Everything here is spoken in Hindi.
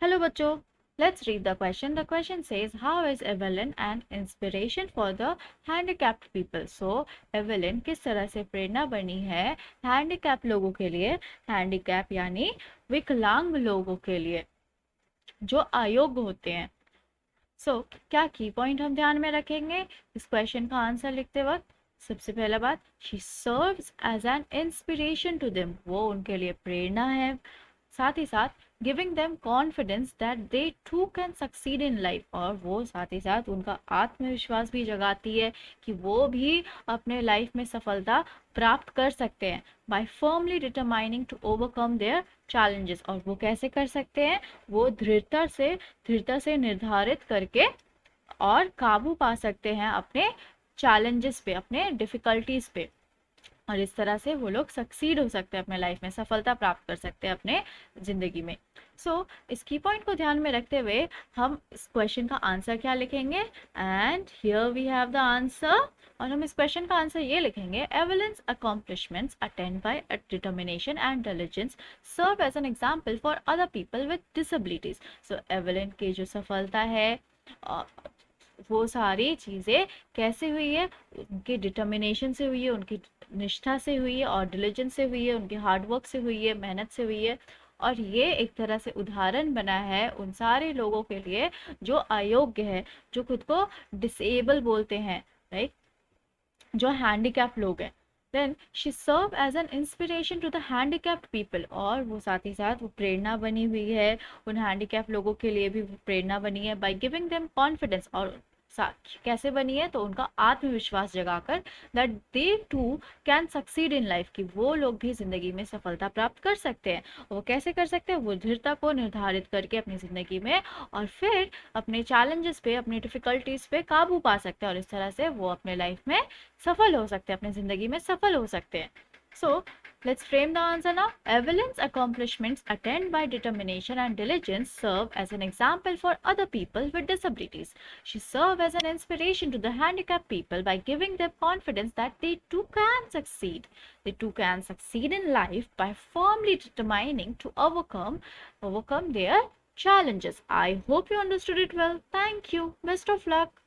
हेलो बच्चों, let's read the question. The question says, how is Evelyn an inspiration for the handicapped people? So Evelyn किस तरह से प्रेरणा बनी है हैंडीकैप लोगों के लिए, हैंडीकैप यानी विकलांग लोगों के लिए जो अयोग्य होते हैं। क्या की पॉइंट हम ध्यान में रखेंगे इस क्वेश्चन का आंसर लिखते वक्त? सबसे पहला बात, she serves as an inspiration to them, वो उनके लिए प्रेरणा है। साथ ही साथ giving them confidence that they too can succeed in life, और वो साथ ही साथ उनका आत्मविश्वास भी जगाती है कि वो भी अपने लाइफ में सफलता प्राप्त कर सकते हैं। By firmly determining to overcome their challenges, और वो कैसे कर सकते हैं? वो दृढ़ता से निर्धारित करके और काबू पा सकते हैं अपने चैलेंजेस पे, अपने डिफिकल्टीज पे, और इस तरह से वो लोग सक्सीड हो सकते हैं अपने लाइफ में, सफलता प्राप्त कर सकते हैं अपने ज़िंदगी में। इस की पॉइंट को ध्यान में रखते हुए हम इस क्वेश्चन का आंसर क्या लिखेंगे? And here we have the answer, और हम इस क्वेश्चन का आंसर ये लिखेंगे, Evelyn's accomplishments attend by determination and diligence serve as an example for other people with disabilities. Evelyn की जो सफलता है वो सारी चीज़ें कैसे हुई है? उनके डिटर्मिनेशन से हुई है, उनकी निष्ठा से हुई है, और डिलीजेंस से हुई है, उनके हार्डवर्क से हुई है, मेहनत से हुई है। और ये एक तरह से उदाहरण बना है उन सारे लोगों के लिए जो अयोग्य है, जो खुद को डिसेबल बोलते हैं, राइट, जो हैंडीकैप लोग हैं। Then she serve as an inspiration to the handicapped people, और वो साथ ही साथ वो प्रेरणा बनी हुई है, उन हैंडीकैप लोगों के लिए भी वो प्रेरणा बनी है बाय गिविंग देम कॉन्फिडेंस। और कैसे बनी है? तो उनका आत्मविश्वास जगाकर, that they too can succeed in life, कि वो लोग भी जिंदगी में सफलता प्राप्त कर सकते हैं। वो कैसे कर सकते हैं? वो दृढ़ता को निर्धारित करके अपनी जिंदगी में, और फिर अपने चैलेंजेस पे, अपनी डिफिकल्टीज पे काबू पा सकते हैं, और इस तरह से वो अपने लाइफ में सफल हो सकते हैं, अपनी जिंदगी में सफल हो सकते हैं। Let's frame the answer now. Evelyn's accomplishments attained by determination and diligence serve as an example for other people with disabilities. She serves as an inspiration to the handicapped people by giving them confidence that they too can succeed. They too can succeed in life by firmly determining to overcome their challenges. I hope you understood it well. Thank you. Best of luck.